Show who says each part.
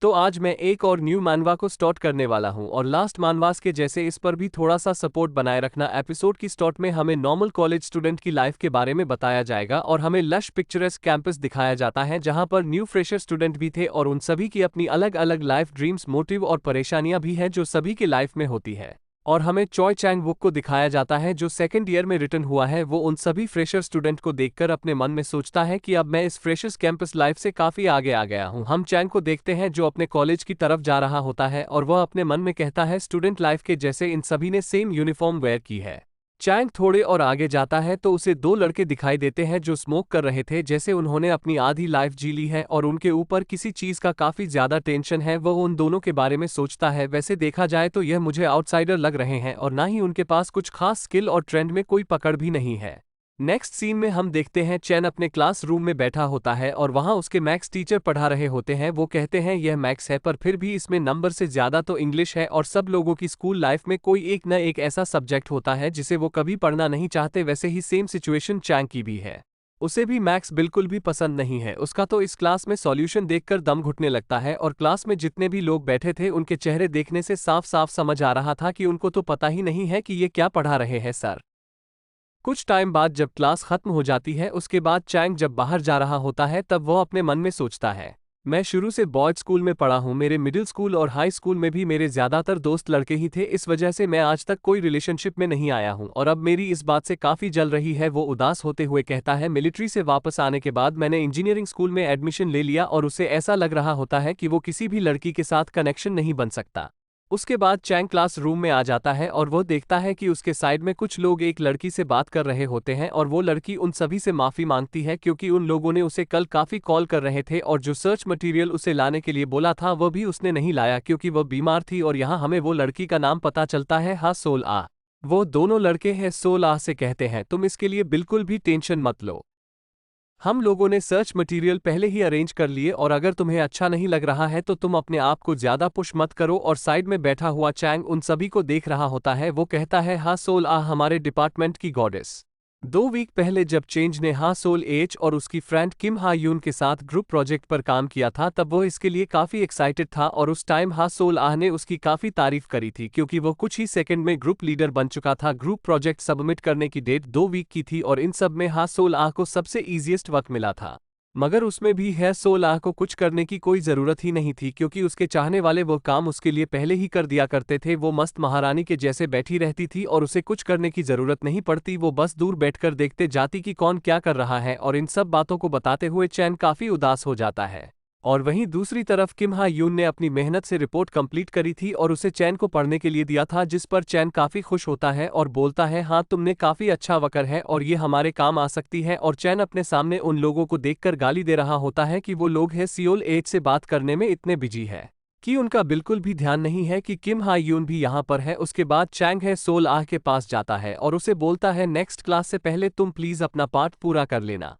Speaker 1: तो आज मैं एक और न्यू मानवा को स्टार्ट करने वाला हूं और लास्ट मानवास के जैसे इस पर भी थोड़ा सा सपोर्ट बनाए रखना। एपिसोड की स्टार्ट में हमें नॉर्मल कॉलेज स्टूडेंट की लाइफ के बारे में बताया जाएगा और हमें लश पिक्चरस्क कैंपस दिखाया जाता है जहां पर न्यू फ्रेशर स्टूडेंट भी थे और उन सभी की अपनी अलग अलग लाइफ ड्रीम्स, मोटिव और परेशानियां भी हैं जो सभी की लाइफ में होती है। और हमें चॉय चैंग वुक को दिखाया जाता है जो सेकंड ईयर में रिटर्न हुआ है। वो उन सभी फ्रेशर स्टूडेंट को देखकर अपने मन में सोचता है कि अब मैं इस फ्रेशर्स कैंपस लाइफ से काफी आगे आ गया हूं। हम चैंग को देखते हैं जो अपने कॉलेज की तरफ जा रहा होता है और वह अपने मन में कहता है स्टूडेंट लाइफ के जैसे इन सभी ने सेम यूनिफॉर्म वेयर की है। चैंग थोड़े और आगे जाता है तो उसे दो लड़के दिखाई देते हैं जो स्मोक कर रहे थे, जैसे उन्होंने अपनी आधी लाइफ जी ली है और उनके ऊपर किसी चीज का काफी ज्यादा टेंशन है। वह उन दोनों के बारे में सोचता है। वैसे देखा जाए तो यह मुझे आउटसाइडर लग रहे हैं और ना ही उनके पास कुछ खास स्किल और ट्रेंड में कोई पकड़ भी नहीं है। नेक्स्ट सीन में हम देखते हैं चैन अपने क्लासरूम में बैठा होता है और वहां उसके मैथ्स टीचर पढ़ा रहे होते हैं। वो कहते हैं यह मैथ्स है पर फिर भी इसमें नंबर से ज्यादा तो इंग्लिश है और सब लोगों की स्कूल लाइफ में कोई एक न एक ऐसा सब्जेक्ट होता है जिसे वो कभी पढ़ना नहीं चाहते। वैसे ही सेम सिचुएशन चैंग की भी है। उसे भी मैथ्स बिल्कुल भी पसंद नहीं है। उसका तो इस क्लास में सॉल्यूशन देखकर दम घुटने लगता है और क्लास में जितने भी लोग बैठे थे उनके चेहरे देखने से साफ साफ समझ आ रहा था कि उनको तो पता ही नहीं है कि ये क्या पढ़ा रहे हैं सर। कुछ टाइम बाद जब क्लास खत्म हो जाती है उसके बाद चैंग जब बाहर जा रहा होता है तब वह अपने मन में सोचता है मैं शुरू से बॉयज स्कूल में पढ़ा हूं। मेरे मिडिल स्कूल और हाई स्कूल में भी मेरे ज्यादातर दोस्त लड़के ही थे। इस वजह से मैं आज तक कोई रिलेशनशिप में नहीं आया हूं और अब मेरी इस बात से काफी जल रही है। वो उदास होते हुए कहता है मिलिट्री से वापस आने के बाद मैंने इंजीनियरिंग स्कूल में एडमिशन ले लिया और उसे ऐसा लग रहा होता है कि वो किसी भी लड़की के साथ कनेक्शन नहीं बन सकता। उसके बाद चैंग क्लास रूम में आ जाता है और वो देखता है कि उसके साइड में कुछ लोग एक लड़की से बात कर रहे होते हैं और वो लड़की उन सभी से माफी मांगती है क्योंकि उन लोगों ने उसे कल काफी कॉल कर रहे थे और जो सर्च मटेरियल उसे लाने के लिए बोला था वह भी उसने नहीं लाया क्योंकि वह बीमार थी। और यहाँ हमें वो लड़की का नाम पता चलता है, हा सोल आ। वो दोनों लड़के हैं सोल आ से कहते हैं तुम इसके लिए बिल्कुल भी टेंशन मत लो, हम लोगों ने सर्च मटेरियल पहले ही अरेंज कर लिए और अगर तुम्हें अच्छा नहीं लग रहा है तो तुम अपने आप को ज्यादा पुश मत करो। और साइड में बैठा हुआ चैंग उन सभी को देख रहा होता है। वो कहता है हा सोल आ हमारे डिपार्टमेंट की गॉडेस। 2 वीक पहले जब चेंज ने हा सोल एच और उसकी फ्रेंड किम हा यून के साथ ग्रुप प्रोजेक्ट पर काम किया था तब वो इसके लिए काफी एक्साइटेड था और उस टाइम हा सोल आह ने उसकी काफी तारीफ करी थी क्योंकि वो कुछ ही सेकंड में ग्रुप लीडर बन चुका था। ग्रुप प्रोजेक्ट सबमिट करने की डेट 2 वीक की थी और इन सब में हा सोल आह को सबसे ईजिएस्ट वक्त मिला था। मगर उसमें भी है सोल आह को कुछ करने की कोई जरूरत ही नहीं थी क्योंकि उसके चाहने वाले वो काम उसके लिए पहले ही कर दिया करते थे। वो मस्त महारानी के जैसे बैठी रहती थी और उसे कुछ करने की जरूरत नहीं पड़ती। वो बस दूर बैठकर देखते जाती कि कौन क्या कर रहा है और इन सब बातों को बताते हुए चैन काफी उदास हो जाता है। और वहीं दूसरी तरफ किम हा यून ने अपनी मेहनत से रिपोर्ट कंप्लीट करी थी और उसे चैन को पढ़ने के लिए दिया था जिस पर चैन काफी खुश होता है और बोलता है हाँ तुमने काफी अच्छा वकर है और ये हमारे काम आ सकती है। और चैन अपने सामने उन लोगों को देखकर गाली दे रहा होता है कि वो लोग हैं सियोल एच से बात करने में इतने बिजी है कि उनका बिल्कुल भी ध्यान नहीं है कि किम हा यून भी यहाँ पर है। उसके बाद चैंग है सोल आह के पास जाता है और उसे बोलता है नेक्स्ट क्लास से पहले तुम प्लीज अपना पार्ट पूरा कर लेना।